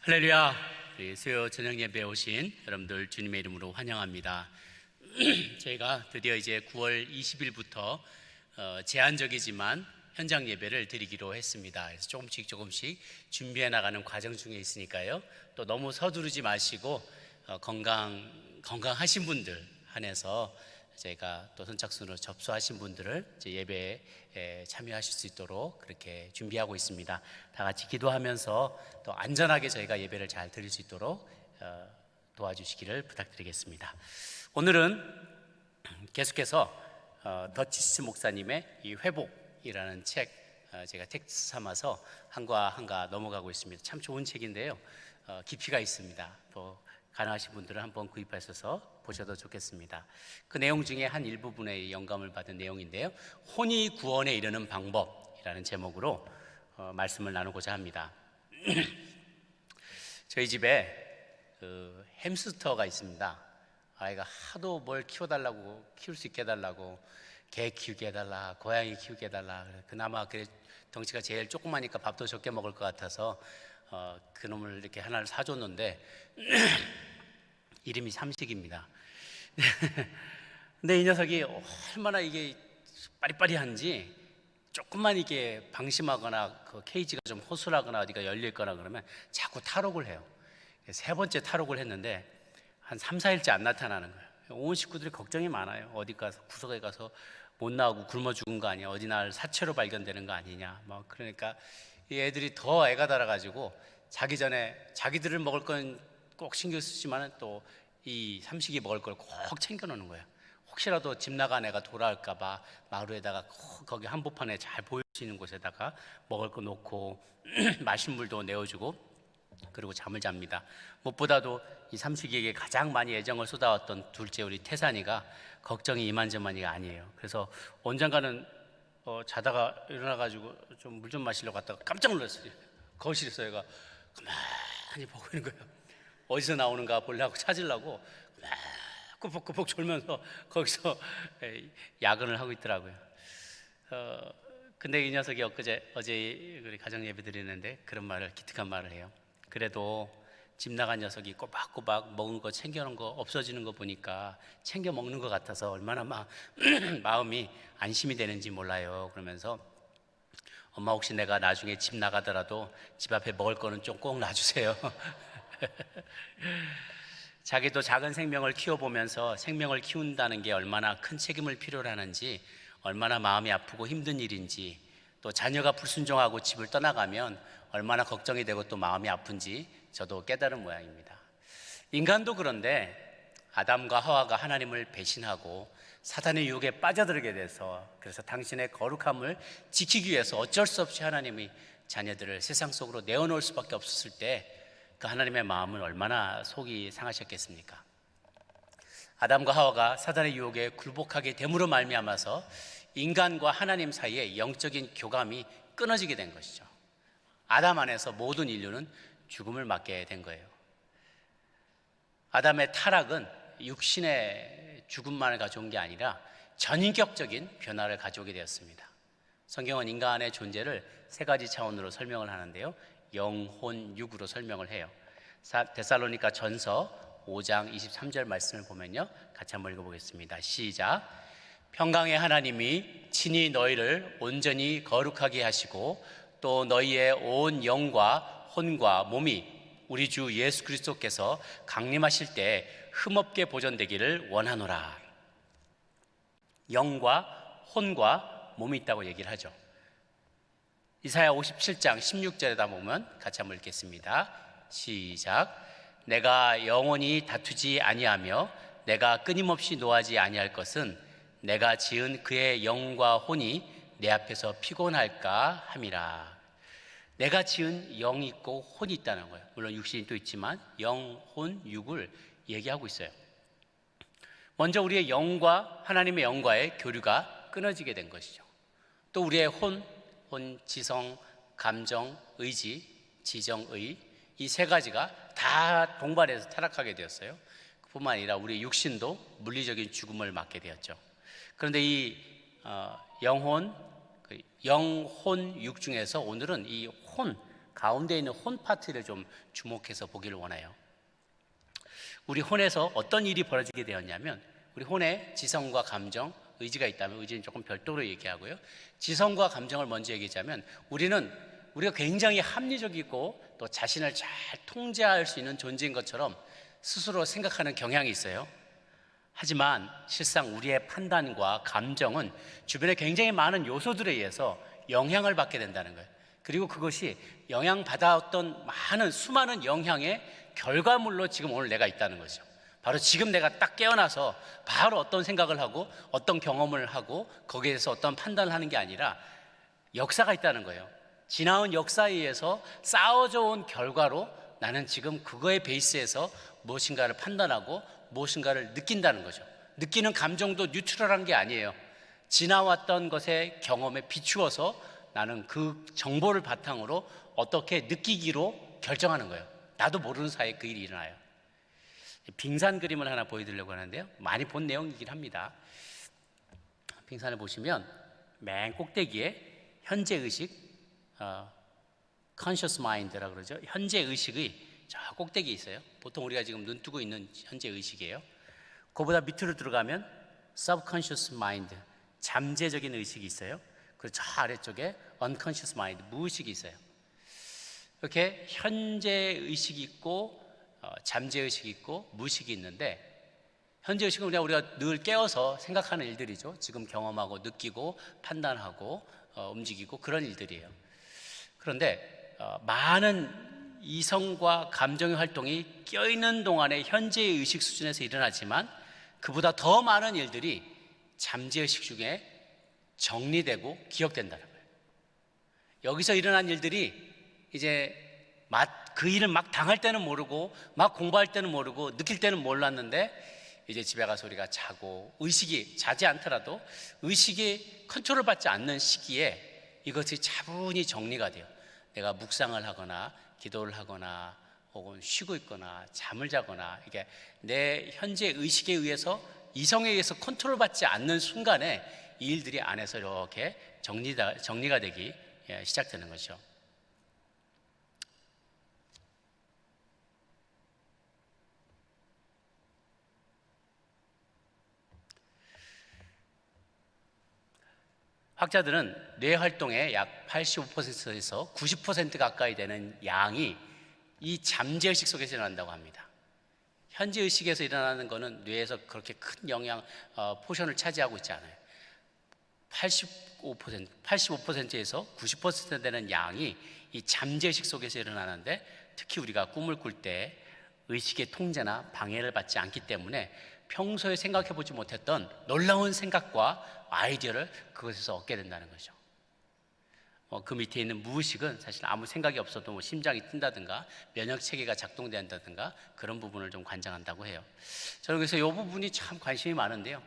할렐루야. 우리 수요 저녁 예배에 오신 여러분들 주님의 이름으로 환영합니다. 저희가 드디어 이제 9월 20일부터 제한적이지만 현장 예배를 드리기로 했습니다. 그래서 조금씩 준비해 나가는 과정 중에 있으니까요. 또 너무 서두르지 마시고 건강하신 분들 한해서 저희가 또 선착순으로 접수하신 분들을 예배에 참여하실 수 있도록 그렇게 준비하고 있습니다. 다 같이 기도하면서 또 안전하게 저희가 예배를 잘 드릴 수 있도록 도와주시기를 부탁드리겠습니다. 오늘은 계속해서 더치스 목사님의 이 회복이라는 책 제가 텍스트 삼아서 한과 한가 넘어가고 있습니다. 참 좋은 책인데요, 깊이가 있습니다. 또 가능하신 분들은 한번 구입하셔서 보셔도 좋겠습니다. 그 내용 중에 한 일부분의 영감을 받은 내용인데요, 혼이 구원에 이르는 방법이라는 제목으로 말씀을 나누고자 합니다. 저희 집에 햄스터가 있습니다. 아이가 하도 뭘 키워달라고, 키울 수 있게 해달라고, 개 키우게 해달라, 고양이 키우게 해달라. 그나마 덩치가 제일 조그마니까 밥도 적게 먹을 것 같아서 그놈을 이렇게 하나를 사줬는데 이름이 삼식입니다. 근데 이 녀석이 얼마나 이게 빠리빠리한지, 조금만 이게 방심하거나 그 케이지가 좀 허술하거나 어디가 열려있거나 그러면 자꾸 탈옥을 해요. 세 번째 탈옥을 했는데 한 3, 4일째 안 나타나는 거예요. 온 식구들이 걱정이 많아요. 어디 가서 구석에 가서 못 나오고 굶어 죽은 거 아니야, 어디 날 사체로 발견되는 거 아니냐, 그러니까 이 애들이 더 애가 달아가지고 자기 전에 자기들을 먹을 건 꼭 신경 쓰지만 또 이 삼식이 먹을 걸 꼭 챙겨놓는 거예요. 혹시라도 집 나간 애가 돌아올까봐 마루에다가 거기 한복판에 잘 보일 수 있는 곳에다가 먹을 거 놓고 마신 물도 내어주고, 그리고 잠을 잡니다. 무엇보다도 이 삼식이에게 가장 많이 애정을 쏟아왔던 둘째 우리 태산이가 걱정이 이만저만이 아니에요. 그래서 언젠가는 자다가 일어나가지고 좀 물 좀 마시려고 갔다가 깜짝 놀랐어요. 거실에서 얘가 가만히 보고 있는 거예요. 어디서 나오는가 보려고 찾으려고 꾸벅꾸벅 졸면서 거기서 야근을 하고 있더라고요. 근데 이 녀석이 어제 우리 가정 예배 드리는데 그런 말을, 기특한 말을 해요. 그래도 집 나간 녀석이 꼬박꼬박 먹은 거 챙겨놓은 거 없어지는 거 보니까 챙겨 먹는 것 같아서 얼마나 마음이 안심이 되는지 몰라요. 그러면서 엄마, 혹시 내가 나중에 집 나가더라도 집 앞에 먹을 거는 좀 꼭 놔주세요. 자기도 작은 생명을 키워보면서 생명을 키운다는 게 얼마나 큰 책임을 필요로 하는지, 얼마나 마음이 아프고 힘든 일인지, 또 자녀가 불순종하고 집을 떠나가면 얼마나 걱정이 되고 또 마음이 아픈지 저도 깨달은 모양입니다. 인간도 그런데 아담과 하와가 하나님을 배신하고 사탄의 유혹에 빠져들게 돼서, 그래서 당신의 거룩함을 지키기 위해서 어쩔 수 없이 하나님이 자녀들을 세상 속으로 내어놓을 수밖에 없었을 때 그 하나님의 마음은 얼마나 속이 상하셨겠습니까? 아담과 하와가 사탄의 유혹에 굴복하게 됨으로 말미암아서 인간과 하나님 사이에 영적인 교감이 끊어지게 된 것이죠. 아담 안에서 모든 인류는 죽음을 맞게 된 거예요. 아담의 타락은 육신의 죽음만을 가져온 게 아니라 전인격적인 변화를 가져오게 되었습니다. 성경은 인간의 존재를 세 가지 차원으로 설명을 하는데요, 영혼, 육으로 설명을 해요. 데살로니가 전서 5장 23절 말씀을 보면요, 같이 한번 읽어보겠습니다. 시작. 평강의 하나님이 친히 너희를 온전히 거룩하게 하시고 또 너희의 온 영과 혼과 몸이 우리 주 예수 그리스도께서 강림하실 때 흠없게 보존되기를 원하노라. 영과 혼과 몸이 있다고 얘기를 하죠. 이사야 57장 16절에다 보면 같이 한번 읽겠습니다. 시작. 내가 영원히 다투지 아니하며 내가 끊임없이 노하지 아니할 것은 내가 지은 그의 영과 혼이 내 앞에서 피곤할까 함이라. 내가 지은 영이 있고 혼이 있다는 거예요. 물론 육신이 또 있지만 영, 혼, 육을 얘기하고 있어요. 먼저 우리의 영과 하나님의 영과의 교류가 끊어지게 된 것이죠. 또 우리의 혼, 지성, 감정, 의지, 지정의, 이 세 가지가 다 동반해서 타락하게 되었어요. 그뿐만 아니라 우리 육신도 물리적인 죽음을 맞게 되었죠. 그런데 이 영혼, 육 중에서 오늘은 이 혼, 가운데 있는 혼 파트를 좀 주목해서 보기를 원해요. 우리 혼에서 어떤 일이 벌어지게 되었냐면, 우리 혼에 지성과 감정, 의지가 있다면 의지는 조금 별도로 얘기하고요. 지성과 감정을 먼저 얘기하자면, 우리가 굉장히 합리적이고 또 자신을 잘 통제할 수 있는 존재인 것처럼 스스로 생각하는 경향이 있어요. 하지만 실상 우리의 판단과 감정은 주변에 굉장히 많은 요소들에 의해서 영향을 받게 된다는 거예요. 그리고 그것이 영향받았던 수많은 영향의 결과물로 지금 오늘 내가 있다는 거죠. 바로 지금 내가 딱 깨어나서 바로 어떤 생각을 하고 어떤 경험을 하고 거기에 대해서 어떤 판단을 하는 게 아니라 역사가 있다는 거예요. 지나온 역사에 의해서 쌓아져 온 결과로 나는 지금 그거의 베이스에서 무엇인가를 판단하고 무엇인가를 느낀다는 거죠. 느끼는 감정도 뉴트럴한 게 아니에요. 지나왔던 것의 경험에 비추어서 나는 그 정보를 바탕으로 어떻게 느끼기로 결정하는 거예요. 나도 모르는 사이에 그 일이 일어나요. 빙산 그림을 하나 보여드리려고 하는데요, 많이 본 내용이긴 합니다. 빙산을 보시면 맨 꼭대기에 현재의식, conscious mind라고 그러죠. 현재의식의 저 꼭대기에 있어요. 보통 우리가 지금 눈 뜨고 있는 현재의식이에요. 그보다 밑으로 들어가면 subconscious mind, 잠재적인 의식이 있어요. 그리고 저 아래쪽에 unconscious mind, 무의식이 있어요. 이렇게 현재의식이 있고 잠재의식이 있고 무의식이 있는데, 현재의식은 그냥 우리가 늘 깨어서 생각하는 일들이죠. 지금 경험하고 느끼고 판단하고 움직이고 그런 일들이에요. 그런데 많은 이성과 감정의 활동이 껴있는 동안에 현재의 의식 수준에서 일어나지만 그보다 더 많은 일들이 잠재의식 중에 정리되고 기억된다는 거예요. 여기서 일어난 일들이 이제 그 일을 막 당할 때는 모르고 막 공부할 때는 모르고 느낄 때는 몰랐는데, 이제 집에 가서 우리가 자고 의식이 자지 않더라도 의식이 컨트롤 받지 않는 시기에 이것이 차분히 정리가 돼요. 내가 묵상을 하거나 기도를 하거나 혹은 쉬고 있거나 잠을 자거나, 이게 내 현재 의식에 의해서 이성에 의해서 컨트롤 받지 않는 순간에 이 일들이 안에서 이렇게 정리가 되기 시작되는 거죠. 학자들은 뇌 활동의 약 85%에서 90% 가까이 되는 양이 이 잠재의식 속에서 일어난다고 합니다. 현재의식에서 일어나는 것은 뇌에서 그렇게 큰 포션을 차지하고 있지 않아요. 85%에서 90% 되는 양이 이 잠재의식 속에서 일어나는데, 특히 우리가 꿈을 꿀 때 의식의 통제나 방해를 받지 않기 때문에 평소에 생각해보지 못했던 놀라운 생각과 아이디어를 그것에서 얻게 된다는 거죠. 그 밑에 있는 무의식은 사실 아무 생각이 없어도 심장이 뛴다든가 면역체계가 작동된다든가 그런 부분을 좀 관장한다고 해요. 저는 그래서 이 부분이 참 관심이 많은데요,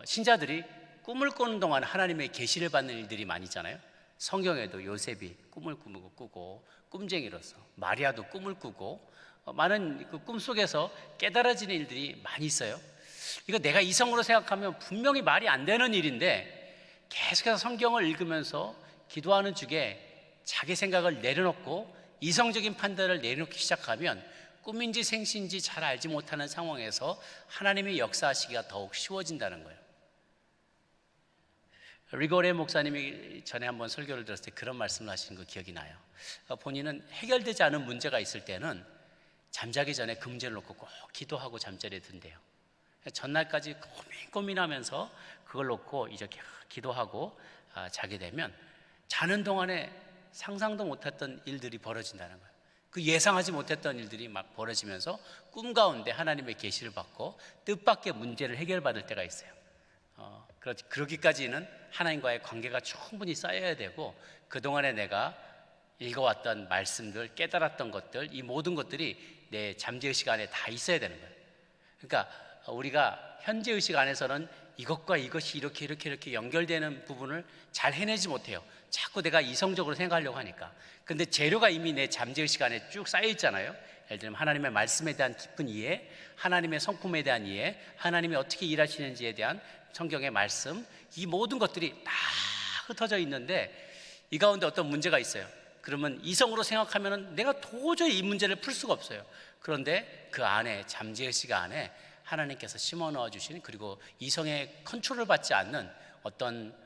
신자들이 꿈을 꾸는 동안 하나님의 계시를 받는 일들이 많이 있잖아요. 성경에도 요셉이 꿈을 꾸고 꿈쟁이로서, 마리아도 꿈을 꾸고 많은 그 꿈속에서 깨달아지는 일들이 많이 있어요. 이거 내가 이성으로 생각하면 분명히 말이 안 되는 일인데, 계속해서 성경을 읽으면서 기도하는 중에 자기 생각을 내려놓고 이성적인 판단을 내려놓기 시작하면 꿈인지 생시인지 잘 알지 못하는 상황에서 하나님의 역사하시기가 더욱 쉬워진다는 거예요. 리고레 목사님이 전에 한번 설교를 들었을 때 그런 말씀을 하신 거 기억이 나요. 본인은 해결되지 않은 문제가 있을 때는 잠자기 전에 금제를 놓고 꼭 기도하고 잠자리에 든대요. 전날까지 고민하면서 그걸 놓고 이렇게 기도하고 자게 되면 자는 동안에 상상도 못했던 일들이 벌어진다는 거예요. 그 예상하지 못했던 일들이 막 벌어지면서 꿈 가운데 하나님의 계시를 받고 뜻밖의 문제를 해결받을 때가 있어요. 그러기까지는 하나님과의 관계가 충분히 쌓여야 되고, 그동안에 내가 읽어왔던 말씀들, 깨달았던 것들, 이 모든 것들이 내 잠재의식 안에 다 있어야 되는 거예요. 그러니까 우리가 현재의식 안에서는 이것과 이것이 이렇게 연결되는 부분을 잘 해내지 못해요. 자꾸 내가 이성적으로 생각하려고 하니까. 근데 재료가 이미 내 잠재의식 안에 쭉 쌓여 있잖아요. 예를 들면 하나님의 말씀에 대한 깊은 이해, 하나님의 성품에 대한 이해, 하나님이 어떻게 일하시는지에 대한 성경의 말씀, 이 모든 것들이 다 흩어져 있는데 이 가운데 어떤 문제가 있어요. 그러면 이성으로 생각하면 내가 도저히 이 문제를 풀 수가 없어요. 그런데 그 안에, 잠재의식 안에 하나님께서 심어 넣어 주신, 그리고 이성의 컨트롤을 받지 않는 어떤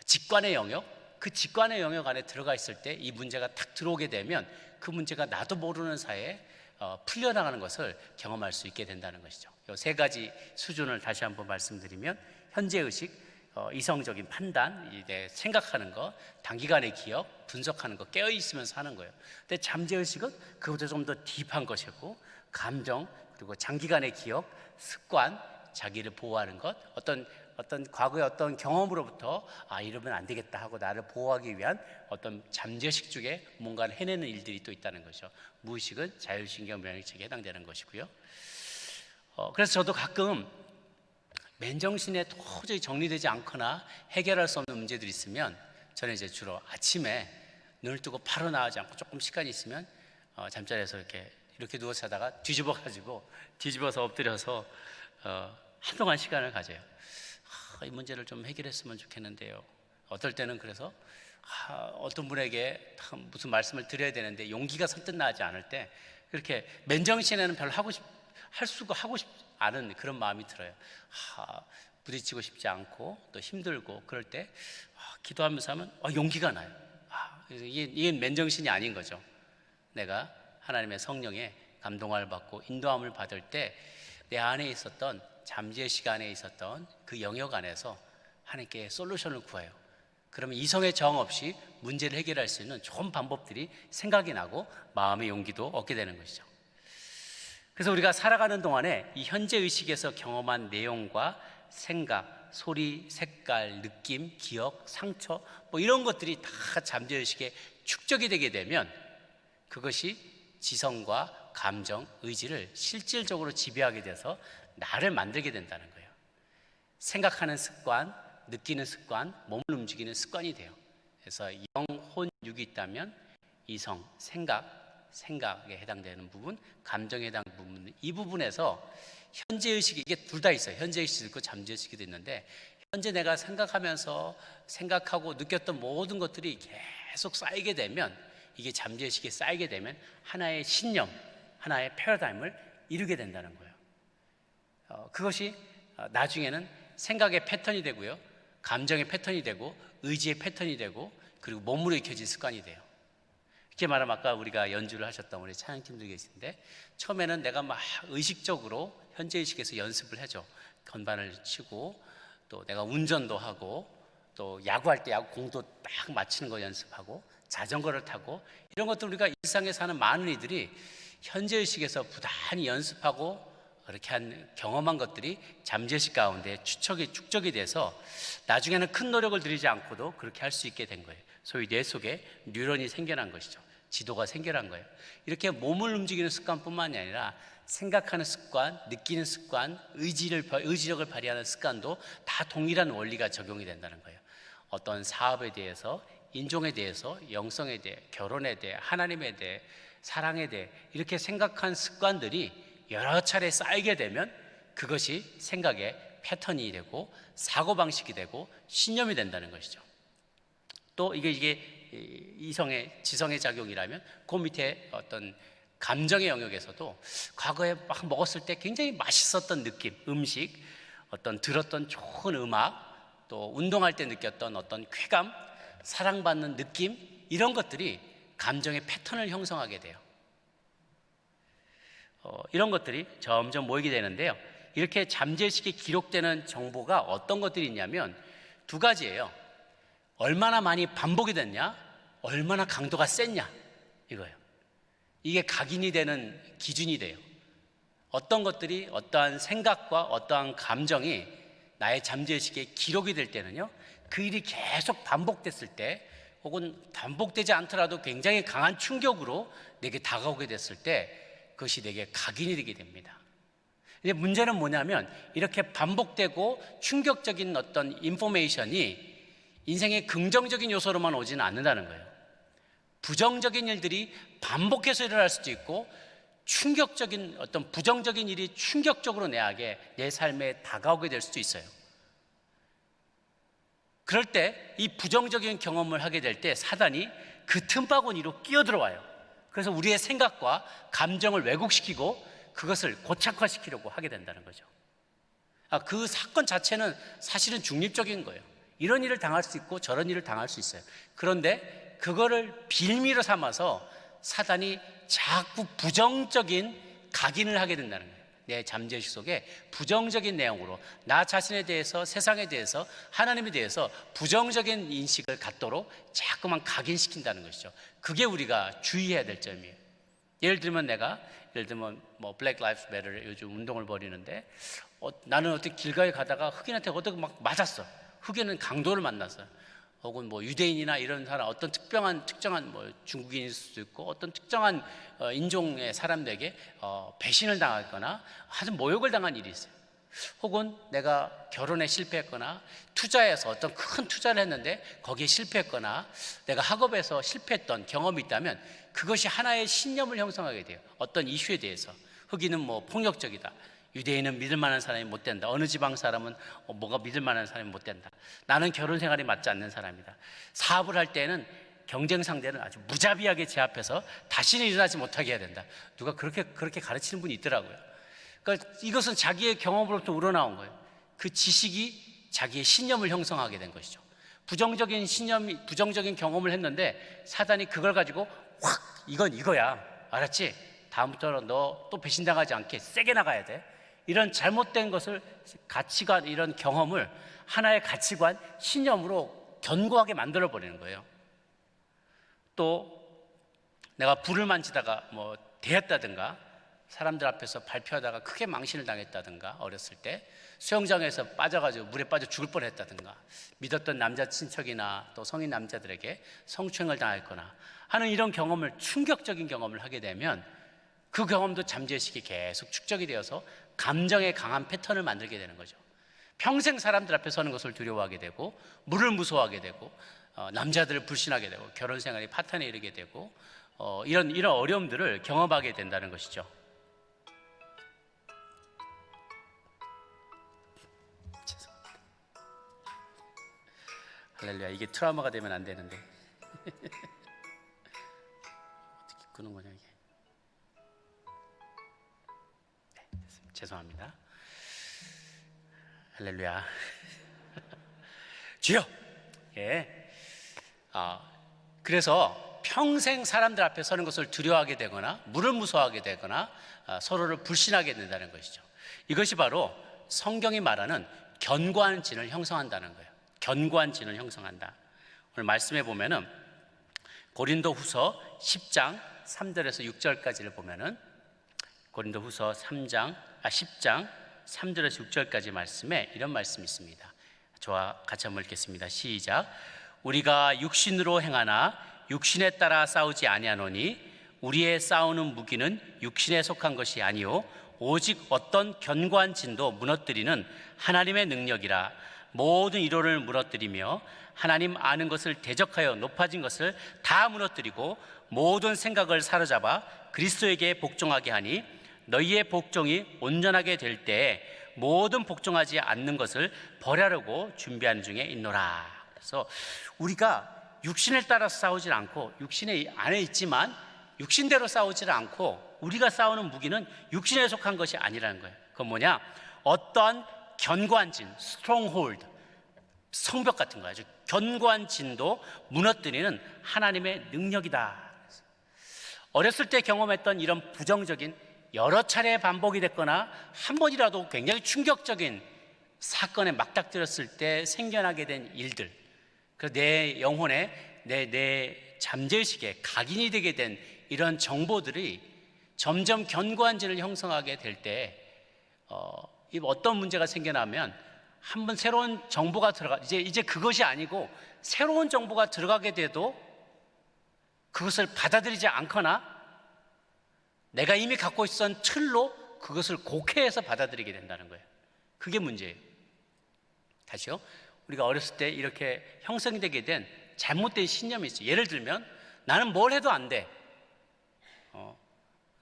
직관의 영역, 그 직관의 영역 안에 들어가 있을 때 이 문제가 탁 들어오게 되면 그 문제가 나도 모르는 사이에 풀려나가는 것을 경험할 수 있게 된다는 것이죠. 이 세 가지 수준을 다시 한번 말씀드리면, 현재의식, 이성적인 판단, 생각하는 것, 단기간의 기억, 분석하는 것, 깨어있으면서 하는 거예요. 근데 잠재의식은 그보다 좀 더 딥한 것이고, 감정, 그리고 장기간의 기억, 습관, 자기를 보호하는 것, 어떤 과거의 어떤 경험으로부터 이러면 안 되겠다 하고 나를 보호하기 위한 어떤 잠재의식 중에 뭔가를 해내는 일들이 또 있다는 거죠. 무의식은 자율신경 면역체계에 해당되는 것이고요. 그래서 저도 가끔 맨정신에 도저히 정리되지 않거나 해결할 수 없는 문제들이 있으면, 저는 이제 주로 아침에 눈을 뜨고 바로 나가지 않고 조금 시간이 있으면 잠자리에서 이렇게 누워서 자다가 뒤집어서 엎드려서 한동안 시간을 가져요. 이 문제를 좀 해결했으면 좋겠는데요. 어떨 때는 그래서 어떤 분에게 무슨 말씀을 드려야 되는데 용기가 선뜻 나지 않을 때, 그렇게 맨정신에는 별로 하고 싶지 않은 그런 마음이 들어요. 부딪히고 싶지 않고 또 힘들고 그럴 때 기도하면서 하면 용기가 나요. 그래서 이게 맨정신이 아닌 거죠. 내가 하나님의 성령의 감동을 받고 인도함을 받을 때 내 안에 있었던, 잠재 시간에 있었던 그 영역 안에서 하나님께 솔루션을 구해요. 그러면 이성의 저항 없이 문제를 해결할 수 있는 좋은 방법들이 생각이 나고 마음의 용기도 얻게 되는 것이죠. 그래서 우리가 살아가는 동안에 이 현재의식에서 경험한 내용과 생각, 소리, 색깔, 느낌, 기억, 상처, 이런 것들이 다 잠재의식에 축적이 되게 되면 그것이 지성과 감정, 의지를 실질적으로 지배하게 돼서 나를 만들게 된다는 거예요. 생각하는 습관, 느끼는 습관, 몸을 움직이는 습관이 돼요. 그래서 영, 혼, 육이 있다면 이성, 생각에 해당되는 부분, 감정에 해당되는 부분, 이 부분에서 현재의식이, 이게 둘 다 있어요. 현재의식도 있고 잠재의식도 있는데, 현재 내가 생각하고 느꼈던 모든 것들이 계속 쌓이게 되면, 이게 잠재의식에 쌓이게 되면 하나의 신념, 하나의 패러다임을 이루게 된다는 거예요. 그것이 나중에는 생각의 패턴이 되고요, 감정의 패턴이 되고, 의지의 패턴이 되고, 그리고 몸으로 익혀진 습관이 돼요. 이렇게 말하면 아까 우리가 연주를 하셨던 우리 찬양팀들 계신데, 처음에는 내가 막 의식적으로 현재의식에서 연습을 해줘. 건반을 치고, 또 내가 운전도 하고, 또 야구할 때 야구공도 딱 맞추는 거 연습하고, 자전거를 타고, 이런 것들 우리가 일상에서 하는 많은 이들이 현재의식에서 부단히 연습하고 그렇게 경험한 것들이 잠재의식 가운데 축적이 돼서 나중에는 큰 노력을 들이지 않고도 그렇게 할 수 있게 된 거예요. 소위 뇌 속에 뉴런이 생겨난 것이죠. 지도가 생겨난 거예요. 이렇게 몸을 움직이는 습관뿐만이 아니라 생각하는 습관, 느끼는 습관, 의지력을 발휘하는 습관도 다 동일한 원리가 적용이 된다는 거예요. 어떤 사업에 대해서, 인종에 대해서, 영성에 대해, 결혼에 대해, 하나님에 대해, 사랑에 대해 이렇게 생각한 습관들이 여러 차례 쌓이게 되면 그것이 생각의 패턴이 되고 사고방식이 되고 신념이 된다는 것이죠. 또 이게 지성의 작용이라면 그 밑에 어떤 감정의 영역에서도 과거에 막 먹었을 때 굉장히 맛있었던 느낌, 음식, 어떤 들었던 좋은 음악, 또 운동할 때 느꼈던 어떤 쾌감, 사랑받는 느낌, 이런 것들이 감정의 패턴을 형성하게 돼요. 이런 것들이 점점 모이게 되는데요. 이렇게 잠재의식에 기록되는 정보가 어떤 것들이 있냐면 두 가지예요. 얼마나 많이 반복이 됐냐, 얼마나 강도가 셌냐, 이거예요. 이게 각인이 되는 기준이 돼요. 어떤 것들이, 어떠한 생각과 어떠한 감정이 나의 잠재의식에 기록이 될 때는요, 그 일이 계속 반복됐을 때, 혹은 반복되지 않더라도 굉장히 강한 충격으로 내게 다가오게 됐을 때 그것이 내게 각인이 되게 됩니다. 이제 문제는 뭐냐면 이렇게 반복되고 충격적인 어떤 인포메이션이 인생의 긍정적인 요소로만 오지는 않는다는 거예요. 부정적인 일들이 반복해서 일어날 수도 있고, 충격적인 어떤 부정적인 일이 충격적으로 내 삶에 다가오게 될 수도 있어요. 그럴 때 이 부정적인 경험을 하게 될 때 사단이 그 틈바구니로 끼어들어와요. 그래서 우리의 생각과 감정을 왜곡시키고 그것을 고착화시키려고 하게 된다는 거죠. 그 사건 자체는 사실은 중립적인 거예요. 이런 일을 당할 수 있고 저런 일을 당할 수 있어요. 그런데 그거를 빌미로 삼아서 사단이 자꾸 부정적인 각인을 하게 된다는 거예요. 내 잠재의식 속에 부정적인 내용으로 나 자신에 대해서, 세상에 대해서, 하나님에 대해서 부정적인 인식을 갖도록 자꾸만 각인시킨다는 것이죠. 그게 우리가 주의해야 될 점이에요. 예를 들면 뭐 블랙 라이프스 매터를 요즘 운동을 벌이는데 나는 어떻게 길가에 가다가 흑인한테 어떻게 막 맞았어. 흑인은 강도를 만났어요. 혹은 뭐 유대인이나 이런 사람, 어떤 특정한 뭐 중국인일 수도 있고 어떤 특정한 인종의 사람들에게 배신을 당하거나 아주 모욕을 당한 일이 있어요. 혹은 내가 결혼에 실패했거나 투자해서 어떤 큰 투자를 했는데 거기에 실패했거나 내가 학업에서 실패했던 경험이 있다면 그것이 하나의 신념을 형성하게 돼요. 어떤 이슈에 대해서. 흑인은 뭐 폭력적이다, 유대인은 믿을 만한 사람이 못 된다, 어느 지방 사람은 뭐가 믿을 만한 사람이 못 된다, 나는 결혼 생활이 맞지 않는 사람이다. 사업을 할 때는 경쟁 상대는 아주 무자비하게 제압해서 다시는 일어나지 못하게 해야 된다. 누가 그렇게 가르치는 분이 있더라고요. 그러니까 이것은 자기의 경험으로부터 우러나온 거예요. 그 지식이 자기의 신념을 형성하게 된 것이죠. 부정적인 경험을 했는데 사단이 그걸 가지고 확, 이건 이거야, 알았지? 다음부터는 너 또 배신당하지 않게 세게 나가야 돼. 이런 잘못된 것을, 가치관, 이런 경험을 하나의 가치관, 신념으로 견고하게 만들어버리는 거예요. 또 내가 불을 만지다가 뭐 데였다든가, 사람들 앞에서 발표하다가 크게 망신을 당했다든가, 어렸을 때 수영장에서 빠져가지고 물에 빠져 죽을 뻔했다든가, 믿었던 남자 친척이나 또 성인 남자들에게 성추행을 당했거나 하는 이런 경험을, 충격적인 경험을 하게 되면 그 경험도 잠재의식이 계속 축적이 되어서 감정의 강한 패턴을 만들게 되는 거죠. 평생 사람들 앞에 서는 것을 두려워하게 되고, 물을 무서워하게 되고, 남자들을 불신하게 되고, 결혼 생활이 파탄에 이르게 되고, 이런 어려움들을 경험하게 된다는 것이죠. 죄송합니다. 할렐루야. 이게 트라우마가 되면 안 되는데 어떻게 끄는 거냐 이게. 죄송합니다. 할렐루야. 주여. 예. 그래서 평생 사람들 앞에 서는 것을 두려워하게 되거나 물을 무서워하게 되거나 서로를 불신하게 된다는 것이죠. 이것이 바로 성경이 말하는 견고한 진을 형성한다는 거예요. 견고한 진을 형성한다. 오늘 말씀해 보면은 고린도후서 10장 3절에서 6절까지를 보면은 고린도후서 10장 3절에서 6절까지 말씀에 이런 말씀이 있습니다. 저와 같이 한번 읽겠습니다. 시작. 우리가 육신으로 행하나 육신에 따라 싸우지 아니하노니 우리의 싸우는 무기는 육신에 속한 것이 아니요 오직 어떤 견고한 진도 무너뜨리는 하나님의 능력이라. 모든 이론을 무너뜨리며 하나님 아는 것을 대적하여 높아진 것을 다 무너뜨리고 모든 생각을 사로잡아 그리스도에게 복종하게 하니 너희의 복종이 온전하게 될 때에 모든 복종하지 않는 것을 버리려고 준비하는 중에 있노라. 그래서 우리가 육신을 따라서 싸우질 않고 육신의 안에 있지만 육신대로 싸우지를 않고 우리가 싸우는 무기는 육신에 속한 것이 아니라는 거예요. 그건 뭐냐? 어떠한 견고한 진, 스트롱홀드, 성벽 같은 거예요. 아주 견고한 진도 무너뜨리는 하나님의 능력이다. 어렸을 때 경험했던 이런 부정적인 여러 차례 반복이 됐거나 한 번이라도 굉장히 충격적인 사건에 맞닥뜨렸을 때 생겨나게 된 일들, 내 영혼에 내 잠재의식에 각인이 되게 된 이런 정보들이 점점 견고한 진을 형성하게 될 때 어떤 문제가 생겨나면 한번 새로운 정보가 이제 그것이 아니고 새로운 정보가 들어가게 돼도 그것을 받아들이지 않거나 내가 이미 갖고 있었던 틀로 그것을 곡해해서 받아들이게 된다는 거예요. 그게 문제예요. 다시요. 우리가 어렸을 때 이렇게 형성되게 된 잘못된 신념이 있어요. 예를 들면 나는 뭘 해도 안 돼.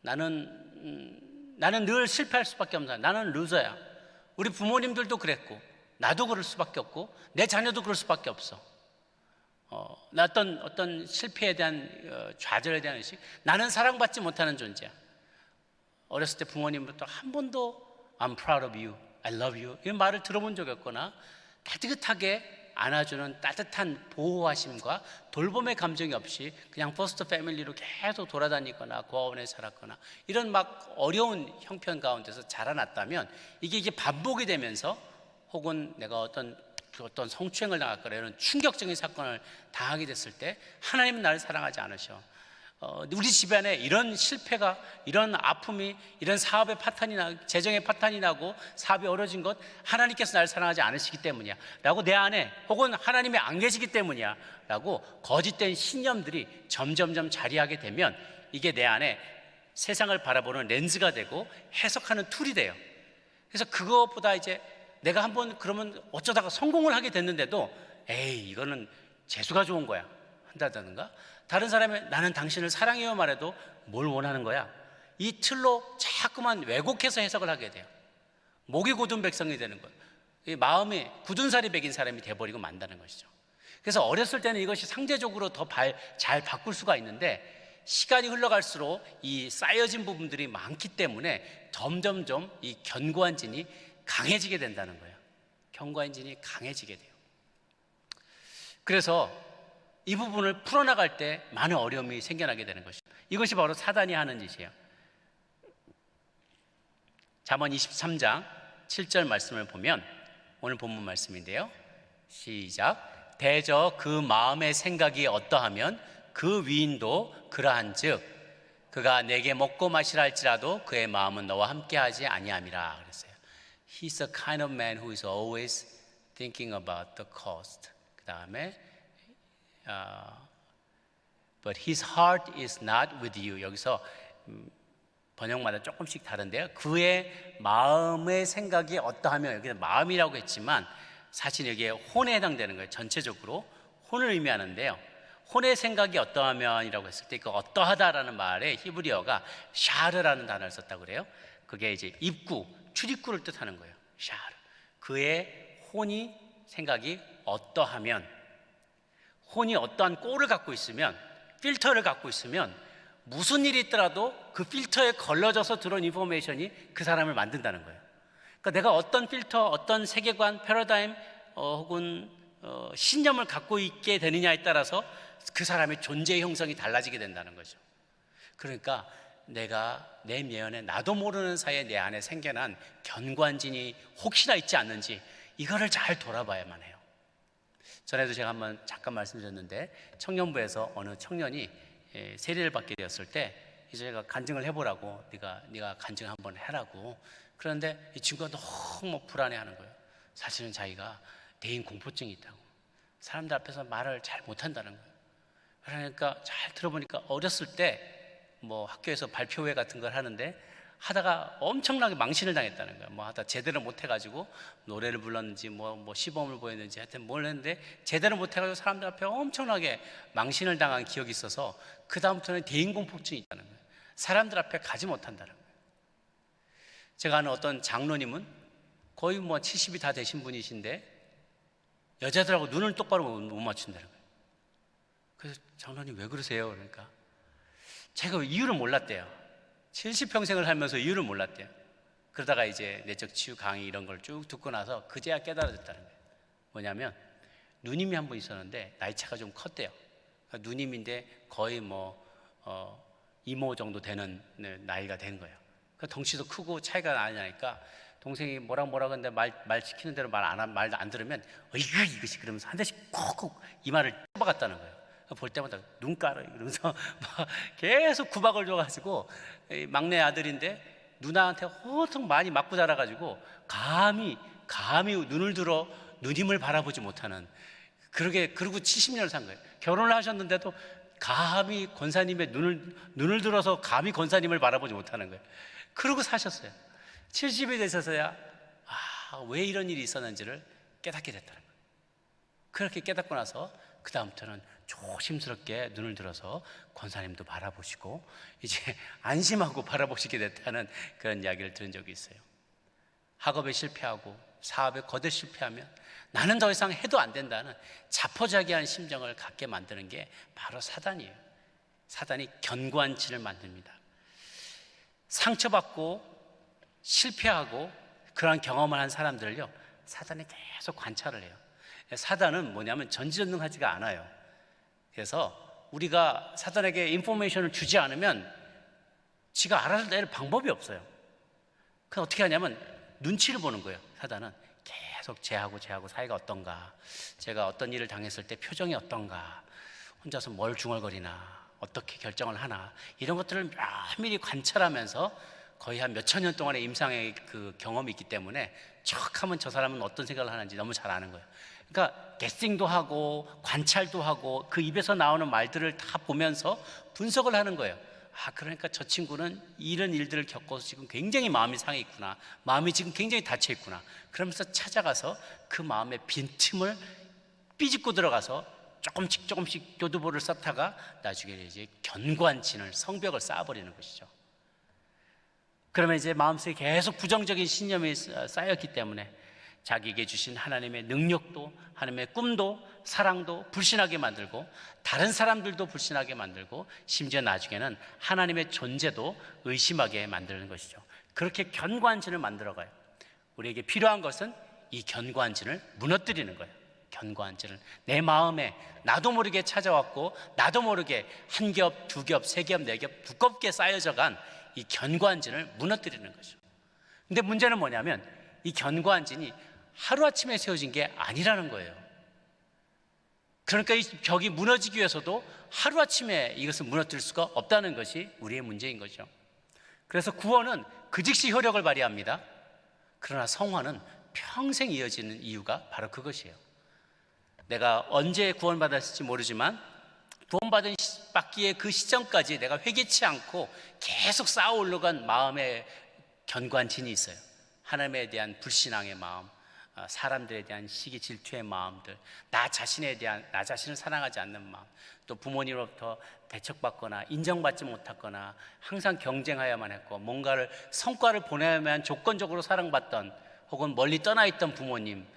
나는 늘 실패할 수밖에 없는 사람. 나는 루저야. 우리 부모님들도 그랬고 나도 그럴 수밖에 없고 내 자녀도 그럴 수밖에 없어. 나 어떤 실패에 대한 좌절에 대한 의식, 나는 사랑받지 못하는 존재야. 어렸을 때 부모님부터 한 번도 I'm proud of you, I love you 이런 말을 들어본 적이 없거나 따뜻하게 안아주는 따뜻한 보호하심과 돌봄의 감정이 없이 그냥 퍼스트 패밀리로 계속 돌아다니거나 고아원에 살았거나 이런 막 어려운 형편 가운데서 자라났다면 이게 반복이 되면서 혹은 내가 어떤 성추행을 당했거나 이런 충격적인 사건을 당하게 됐을 때 하나님은 나를 사랑하지 않으셔. 우리 집안에 이런 실패가, 이런 아픔이, 이런 사업의 파탄이 나고 재정의 파탄이 나고 사업이 어려진 것 하나님께서 나를 사랑하지 않으시기 때문이야 라고 내 안에, 혹은 하나님이 안 계시기 때문이야 라고 거짓된 신념들이 점점점 자리하게 되면 이게 내 안에 세상을 바라보는 렌즈가 되고 해석하는 툴이 돼요. 그래서 그것보다 이제 내가 한번 그러면 어쩌다가 성공을 하게 됐는데도 에이 이거는 재수가 좋은 거야 한다든가, 다른 사람이 나는 당신을 사랑해요 말해도 뭘 원하는 거야, 이 틀로 자꾸만 왜곡해서 해석을 하게 돼요. 목이 곧은 백성이 되는 것, 이 마음이 굳은 살이 배긴 사람이 돼버리고 만다는 것이죠. 그래서 어렸을 때는 이것이 상대적으로 더 잘 바꿀 수가 있는데 시간이 흘러갈수록 이 쌓여진 부분들이 많기 때문에 점점점 이 견고한 진이 강해지게 된다는 거예요. 견고한 진이 강해지게 돼요. 그래서 이 부분을 풀어나갈 때 많은 어려움이 생겨나게 되는 것이죠. 이것이 바로 사단이 하는 짓이에요. 잠언 23장 7절 말씀을 보면 오늘 본문 말씀인데요. 시작. 대저 그 마음의 생각이 어떠하면 그 위인도 그러한즉 그가 내게 먹고 마시라 할지라도 그의 마음은 너와 함께하지 아니함이라 그랬어요. He's a kind of man who is always thinking about the cost. 그 다음에 but his heart is not with you. 여기서 번역마다 조금씩 다른데요. 그의 마음의 생각이 어떠하면, 여기는 마음이라고 했지만 사실 여기에 혼에 해당되는 거예요. 전체적으로 혼을 의미하는데요. 혼의 생각이 어떠하면이라고 했을 때 그 어떠하다라는 말에 히브리어가 샤르라는 단어를 썼다고 그래요. 그게 이제 입구, 출입구를 뜻하는 거예요. 샤르. 그의 혼이 생각이 어떠하면, 혼이 어떠한 꼴을 갖고 있으면, 필터를 갖고 있으면 무슨 일이 있더라도 그 필터에 걸러져서 들어온 인포메이션이 그 사람을 만든다는 거예요. 그러니까 내가 어떤 필터, 어떤 세계관, 패러다임 혹은 신념을 갖고 있게 되느냐에 따라서 그 사람의 존재의 형성이 달라지게 된다는 거죠. 그러니까 내가 내 내면에 나도 모르는 사이에 내 안에 생겨난 견고한진이 혹시나 있지 않는지 이거를 잘 돌아봐야만 해요. 전에도 제가 한번 잠깐 말씀드렸는데 청년부에서 어느 청년이 세례를 받게 되었을 때 이제 제가 간증을 해보라고, 네가 간증 한번 해라고. 그런데 이 친구가 너무 불안해하는 거예요. 사실은 자기가 대인 공포증이 있다고, 사람들 앞에서 말을 잘 못한다는 거예요. 그러니까 잘 들어보니까 어렸을 때 뭐 학교에서 발표회 같은 걸 하는데 하다가 엄청나게 망신을 당했다는 거예요. 뭐 하다 제대로 못해가지고 노래를 불렀는지 뭐 시범을 보였는지 하여튼 뭘 했는데 제대로 못해가지고 사람들 앞에 엄청나게 망신을 당한 기억이 있어서 그 다음부터는 대인공포증이 있다는 거예요. 사람들 앞에 가지 못한다는 거예요. 제가 아는 어떤 장로님은 거의 뭐 70이 다 되신 분이신데 여자들하고 눈을 똑바로 못 맞춘다는 거예요. 그래서 장로님 왜 그러세요? 그러니까 제가 이유를 몰랐대요. 70평생을 살면서 이유를 몰랐대요. 그러다가 이제 내적 치유 강의 이런 걸 쭉 듣고 나서 그제야 깨달아졌다는 거예요. 뭐냐면 누님이 한 분 있었는데 나이 차가 좀 컸대요. 그러니까 누님인데 거의 이모 정도 되는 나이가 된 거예요. 그러니까 덩치도 크고 차이가 나지 않으니까 동생이 뭐라 근데 말 시키는 대로 말도 안 들으면 이것이 그러면서 한 대씩 콕콕 이마를 쳐박았다는 거예요. 볼 때마다 눈 깔아 이러면서 막 계속 구박을 줘가지고 막내 아들인데 누나한테 엄청 많이 맞고 자라가지고 감히 눈을 들어 누님을 바라보지 못하는, 그러고 70년을 산 거예요. 결혼을 하셨는데도 감히 권사님의 눈을 들어서 감히 권사님을 바라보지 못하는 거예요. 그러고 사셨어요. 70이 되셔서야 왜 이런 일이 있었는지를 깨닫게 됐다는 거예요. 그렇게 깨닫고 나서 그 다음부터는 조심스럽게 눈을 들어서 권사님도 바라보시고 이제 안심하고 바라보시게 됐다는 그런 이야기를 들은 적이 있어요. 학업에 실패하고 사업에 거듭 실패하면 나는 더 이상 해도 안 된다는 자포자기한 심정을 갖게 만드는 게 바로 사단이에요. 사단이 견고한 진을 만듭니다. 상처받고 실패하고 그러한 경험을 한 사람들을요, 사단이 계속 관찰을 해요. 사단은 뭐냐면 전지전능하지가 않아요. 그래서 우리가 사단에게 인포메이션을 주지 않으면 지가 알아낼 방법이 없어요. 그럼 어떻게 하냐면 눈치를 보는 거예요. 사단은 계속 쟤하고 사이가 어떤가, 제가 어떤 일을 당했을 때 표정이 어떤가, 혼자서 뭘 중얼거리나, 어떻게 결정을 하나, 이런 것들을 면밀히 관찰하면서 거의 한 몇천 년 동안의 임상의 그 경험이 있기 때문에 척 하면 저 사람은 어떤 생각을 하는지 너무 잘 아는 거예요. 그러니까 게스팅도 하고 관찰도 하고 그 입에서 나오는 말들을 다 보면서 분석을 하는 거예요. 아, 그러니까 저 친구는 이런 일들을 겪어서 지금 굉장히 마음이 상해 있구나, 마음이 지금 굉장히 닫혀 있구나. 그러면서 찾아가서 그 마음의 빈틈을 삐집고 들어가서 조금씩 교두보를 쌓다가 나중에 이제 견고한 진을, 성벽을 쌓아버리는 것이죠. 그러면 이제 마음속에 계속 부정적인 신념이 쌓였기 때문에 자기에게 주신 하나님의 능력도, 하나님의 꿈도, 사랑도 불신하게 만들고, 다른 사람들도 불신하게 만들고, 심지어 나중에는 하나님의 존재도 의심하게 만드는 것이죠. 그렇게 견고한 진을 만들어가요. 우리에게 필요한 것은 이 견고한 진을 무너뜨리는 거예요. 견고한 진을 내 마음에 나도 모르게 찾아왔고, 나도 모르게 한 겹, 두 겹, 세 겹, 네 겹 두껍게 쌓여져 간 이 견고한 진을 무너뜨리는 거죠. 근데 문제는 뭐냐면 이 견고한 진이 하루아침에 세워진 게 아니라는 거예요. 그러니까 이 벽이 무너지기 위해서도 하루아침에 이것을 무너뜨릴 수가 없다는 것이 우리의 문제인 거죠. 그래서 구원은 그 즉시 효력을 발휘합니다. 그러나 성화는 평생 이어지는 이유가 바로 그것이에요. 내가 언제 구원받았을지 모르지만 구원받기의 그 시점까지 내가 회개치 않고 계속 쌓아 올라간 마음의 견고한 진이 있어요. 하나님에 대한 불신앙의 마음, 사람들에 대한 시기 질투의 마음들, 나 자신을 사랑하지 않는 마음, 또 부모님으로부터 배척받거나 인정받지 못했거나 항상 경쟁하여야만 했고, 뭔가를 성과를 보내야만 조건적으로 사랑받던, 혹은 멀리 떠나 있던 부모님,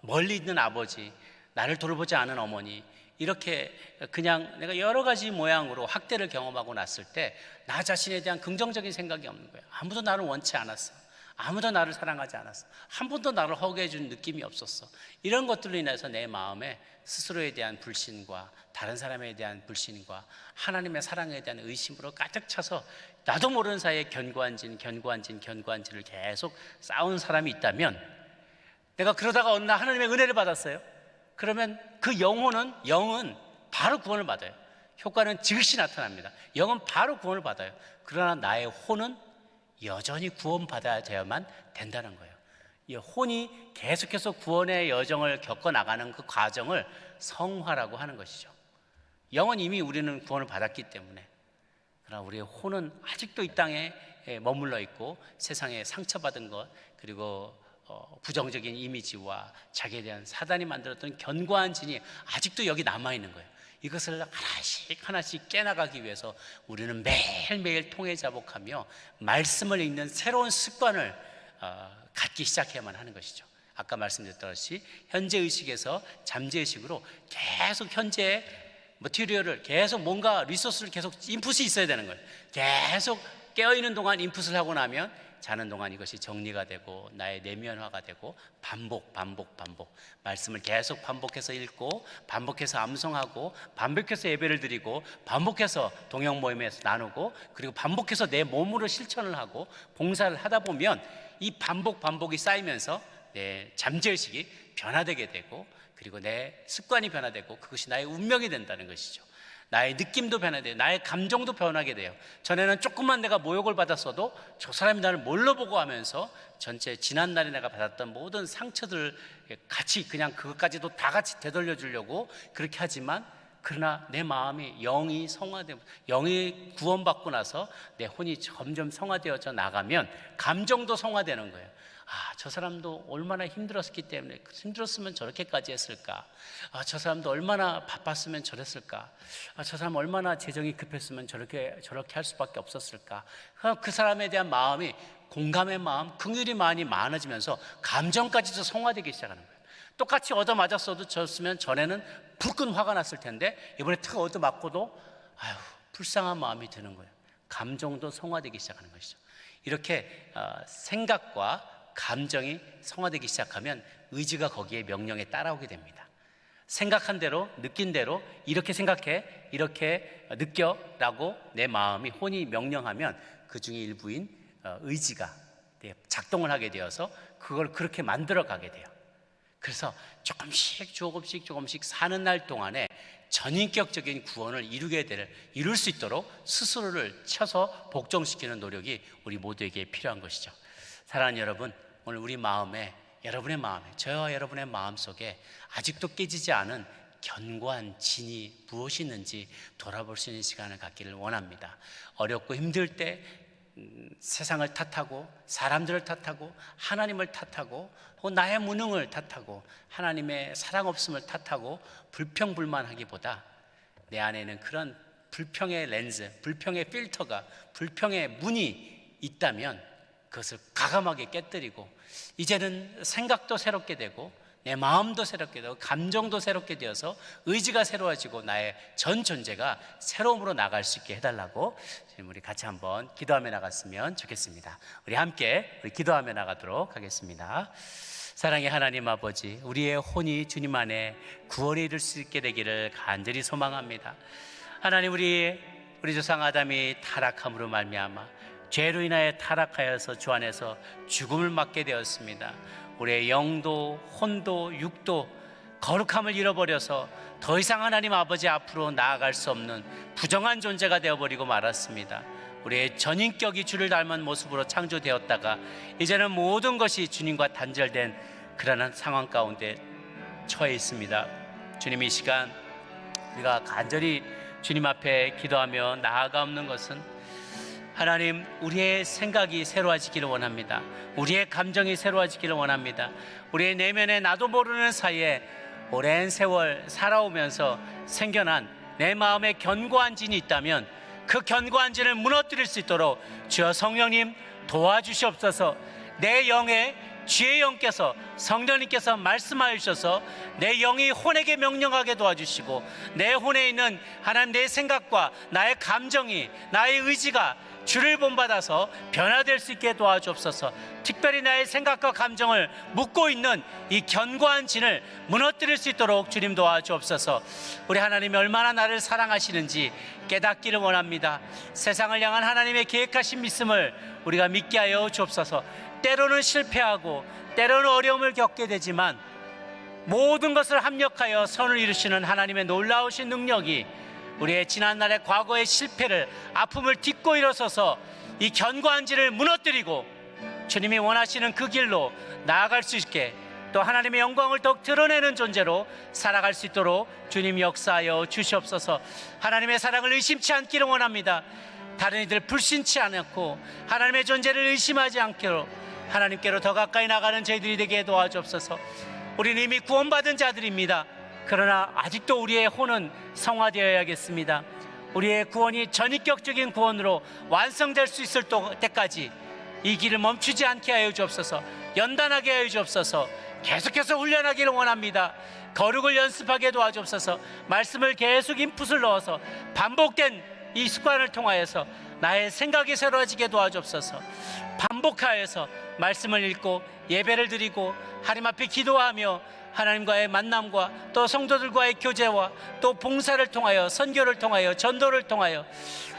멀리 있는 아버지, 나를 돌보지 않은 어머니, 이렇게 그냥 내가 여러 가지 모양으로 학대를 경험하고 났을 때 나 자신에 대한 긍정적인 생각이 없는 거예요. 아무도 나를 원치 않았어. 아무도 나를 사랑하지 않았어. 한 번도 나를 허그해 준 느낌이 없었어. 이런 것들로 인해서 내 마음에 스스로에 대한 불신과 다른 사람에 대한 불신과 하나님의 사랑에 대한 의심으로 가득 차서 나도 모르는 사이에 견고한 진을 계속 쌓은 사람이 있다면, 내가 그러다가 어느 날 하나님의 은혜를 받았어요. 그러면 그 영은 바로 구원을 받아요. 효과는 즉시 나타납니다. 영은 바로 구원을 받아요. 그러나 나의 혼은 여전히 구원받아야 되어야만 된다는 거예요. 이 혼이 계속해서 구원의 여정을 겪어나가는 그 과정을 성화라고 하는 것이죠. 영은 이미 우리는 구원을 받았기 때문에, 그러나 우리의 혼은 아직도 이 땅에 머물러 있고 세상에 상처받은 것, 그리고 부정적인 이미지와 자기에 대한 사단이 만들었던 견고한 진이 아직도 여기 남아있는 거예요. 이것을 하나씩 깨나가기 위해서 우리는 매일매일 통해 자복하며 말씀을 읽는 새로운 습관을 갖기 시작해야만 하는 것이죠. 아까 말씀드렸듯이 현재의식에서 잠재의식으로 계속 현재의 머티리얼을, 계속 뭔가 리소스를 계속 인풋이 있어야 되는 거예요. 계속 깨어있는 동안 인풋을 하고 나면 자는 동안 이것이 정리가 되고 나의 내면화가 되고, 반복 말씀을 계속 반복해서 읽고, 반복해서 암송하고, 반복해서 예배를 드리고, 반복해서 동영 모임에서 나누고, 그리고 반복해서 내 몸으로 실천을 하고 봉사를 하다 보면 이 반복이 쌓이면서 내 잠재의식이 변화되게 되고, 그리고 내 습관이 변화되고, 그것이 나의 운명이 된다는 것이죠. 나의 느낌도 변화돼요. 나의 감정도 변하게 돼요. 전에는 조금만 내가 모욕을 받았어도 저 사람이 나를 뭘로 보고 하면서 전체 지난날에 내가 받았던 모든 상처들을 같이, 그냥 그것까지도 다 같이 되돌려 주려고 그렇게 하지만, 그러나 내 마음이 영이 성화되고, 영이 구원받고 나서 내 혼이 점점 성화되어져 나가면 감정도 성화되는 거예요. 아, 저 사람도 얼마나 힘들었기 때문에, 힘들었으면 저렇게까지 했을까? 아, 저 사람도 얼마나 바빴으면 저랬을까? 아, 저 사람 얼마나 재정이 급했으면 저렇게 할 수밖에 없었을까? 그 사람에 대한 마음이 공감의 마음, 긍휼의 마음이 많아지면서 감정까지도 성화되기 시작하는 거예요. 똑같이 얻어맞았어도 졌으면 전에는 불끈 화가 났을 텐데 이번에 탁 얻어맞고도 아유 불쌍한 마음이 드는 거예요. 감정도 성화되기 시작하는 것이죠. 이렇게 생각과 감정이 성화되기 시작하면 의지가 거기에 명령에 따라오게 됩니다. 생각한 대로 느낀 대로 이렇게 생각해 이렇게 느껴라고 내 마음이 혼이 명령하면 그 중에 일부인 의지가 작동을 하게 되어서 그걸 그렇게 만들어 가게 돼요. 그래서 조금씩 사는 날 동안에 전인격적인 구원을 이룰 수 있도록 스스로를 쳐서 복종시키는 노력이 우리 모두에게 필요한 것이죠. 사랑하는 여러분, 오늘 우리 마음에, 여러분의 마음에, 저와 여러분의 마음 속에 아직도 깨지지 않은 견고한 진이 무엇이 있는지 돌아볼 수 있는 시간을 갖기를 원합니다. 어렵고 힘들 때 세상을 탓하고 사람들을 탓하고 하나님을 탓하고 혹은 나의 무능을 탓하고 하나님의 사랑 없음을 탓하고 불평불만하기보다 내 안에는 그런 불평의 렌즈, 불평의 필터가, 불평의 문이 있다면 그것을 과감하게 깨뜨리고 이제는 생각도 새롭게 되고 내 마음도 새롭게 되고 감정도 새롭게 되어서 의지가 새로워지고 나의 전 존재가 새로움으로 나갈 수 있게 해달라고 지금 우리 같이 한번 기도하며 나갔으면 좋겠습니다. 우리 함께 기도하며 나가도록 하겠습니다. 사랑의 하나님 아버지, 우리의 혼이 주님 안에 구원에 이를 수 있게 되기를 간절히 소망합니다. 하나님, 우리 조상 아담이 타락함으로 말미암아 죄로 인하여 타락하여서 주 안에서 죽음을 맞게 되었습니다. 우리의 영도 혼도 육도 거룩함을 잃어버려서 더 이상 하나님 아버지 앞으로 나아갈 수 없는 부정한 존재가 되어버리고 말았습니다. 우리의 전인격이 주를 닮은 모습으로 창조되었다가 이제는 모든 것이 주님과 단절된 그러한 상황 가운데 처해 있습니다. 주님, 이 시간 우리가 간절히 주님 앞에 기도하며 나아가옵는 것은 하나님, 우리의 생각이 새로워지기를 원합니다. 우리의 감정이 새로워지기를 원합니다. 우리의 내면에 나도 모르는 사이에 오랜 세월 살아오면서 생겨난 내 마음에 견고한 진이 있다면 그 견고한 진을 무너뜨릴 수 있도록 주여 성령님 도와주시옵소서. 내 영에 주의 영께서, 성령님께서 말씀하여 주셔서 내 영이 혼에게 명령하게 도와주시고 내 혼에 있는 하나님 내 생각과 나의 감정이, 나의 의지가 주를 본받아서 변화될 수 있게 도와주옵소서. 특별히 나의 생각과 감정을 묶고 있는 이 견고한 진을 무너뜨릴 수 있도록 주님 도와주옵소서. 우리 하나님이 얼마나 나를 사랑하시는지 깨닫기를 원합니다. 세상을 향한 하나님의 계획하신 믿음을 우리가 믿게 하여 주옵소서. 때로는 실패하고 때로는 어려움을 겪게 되지만 모든 것을 합력하여 선을 이루시는 하나님의 놀라우신 능력이 우리의 지난날의 과거의 실패를, 아픔을 딛고 일어서서 이 견고한 진을 무너뜨리고 주님이 원하시는 그 길로 나아갈 수 있게, 또 하나님의 영광을 더욱 드러내는 존재로 살아갈 수 있도록 주님 역사하여 주시옵소서. 하나님의 사랑을 의심치 않기를 원합니다. 다른 이들 불신치 않고 하나님의 존재를 의심하지 않기로 하나님께로 더 가까이 나가는 저희들이 되게 도와주옵소서. 우리는 이미 구원받은 자들입니다. 그러나 아직도 우리의 혼은 성화되어야겠습니다. 우리의 구원이 전인격적인 구원으로 완성될 수 있을 때까지 이 길을 멈추지 않게 하여 주옵소서. 연단하게 하여 주옵소서. 계속해서 훈련하기를 원합니다. 거룩을 연습하게 도와주옵소서. 말씀을 계속 인풋을 넣어서 반복된 이 습관을 통하여서 나의 생각이 새로워지게 도와주옵소서. 반복하여서 말씀을 읽고 예배를 드리고 하나님 앞에 기도하며 하나님과의 만남과 또 성도들과의 교제와 또 봉사를 통하여, 선교를 통하여, 전도를 통하여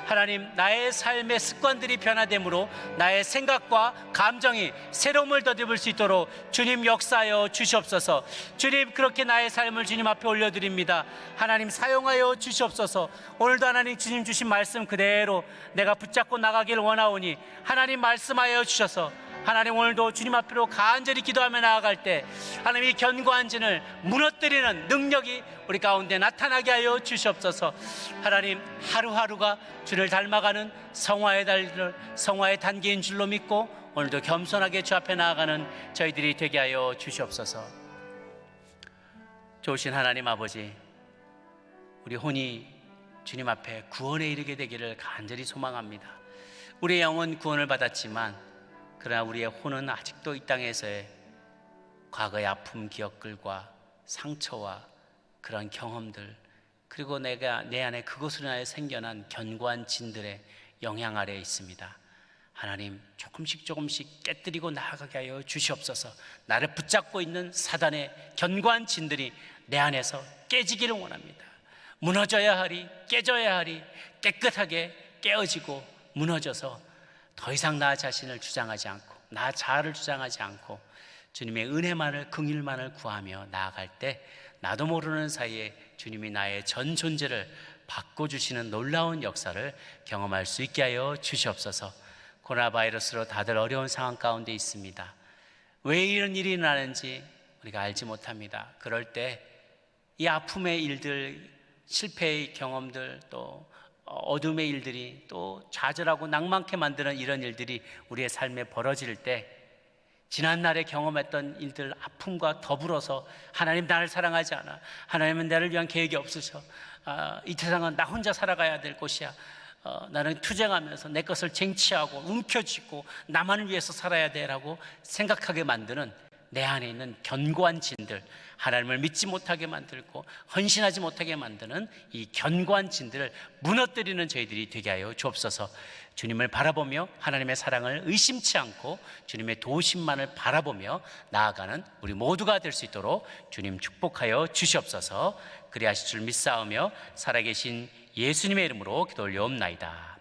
하나님, 나의 삶의 습관들이 변화됨으로 나의 생각과 감정이 새로움을 더입을 수 있도록 주님 역사하여 주시옵소서. 주님, 그렇게 나의 삶을 주님 앞에 올려드립니다. 하나님 사용하여 주시옵소서. 오늘도 하나님 주님 주신 말씀 그대로 내가 붙잡고 나가기를 원하오니 하나님 말씀하여 주셔서 하나님, 오늘도 주님 앞으로 간절히 기도하며 나아갈 때 하나님, 이 견고한 진을 무너뜨리는 능력이 우리 가운데 나타나게 하여 주시옵소서. 하나님, 하루하루가 주를 닮아가는 성화의 단계인 줄로 믿고 오늘도 겸손하게 주 앞에 나아가는 저희들이 되게 하여 주시옵소서. 좋으신 하나님 아버지, 우리 혼이 주님 앞에 구원에 이르게 되기를 간절히 소망합니다. 우리의 영은 구원을 받았지만 그러나 우리의 혼은 아직도 이 땅에서의 과거의 아픔 기억들과 상처와 그런 경험들, 그리고 내가 내 안에 그것으로 인하여 생겨난 견고한 진들의 영향 아래에 있습니다. 하나님, 조금씩 깨뜨리고 나아가게 하여 주시옵소서. 나를 붙잡고 있는 사단의 견고한 진들이 내 안에서 깨지기를 원합니다. 무너져야 하리, 깨져야 하리, 깨끗하게 깨어지고 무너져서 더 이상 나 자신을 주장하지 않고 나 자아를 주장하지 않고 주님의 은혜만을, 긍휼만을 구하며 나아갈 때 나도 모르는 사이에 주님이 나의 전 존재를 바꿔주시는 놀라운 역사를 경험할 수 있게 하여 주시옵소서. 코로나 바이러스로 다들 어려운 상황 가운데 있습니다. 왜 이런 일이 나는지 우리가 알지 못합니다. 그럴 때 이 아픔의 일들, 실패의 경험들, 또 어둠의 일들이, 또 좌절하고 낭만케 만드는 이런 일들이 우리의 삶에 벌어질 때 지난날에 경험했던 일들, 아픔과 더불어서 하나님 나를 사랑하지 않아, 하나님은 나를 위한 계획이 없으셔, 이 세상은 나 혼자 살아가야 될 곳이야, 나는 투쟁하면서 내 것을 쟁취하고 움켜쥐고 나만을 위해서 살아야 돼라고 생각하게 만드는 내 안에 있는 견고한 진들, 하나님을 믿지 못하게 만들고 헌신하지 못하게 만드는 이 견고한 진들을 무너뜨리는 저희들이 되게 하여 주옵소서. 주님을 바라보며 하나님의 사랑을 의심치 않고 주님의 도우심만을 바라보며 나아가는 우리 모두가 될 수 있도록 주님 축복하여 주시옵소서. 그리하실 줄 믿사오며 살아계신 예수님의 이름으로 기도 올려옵나이다.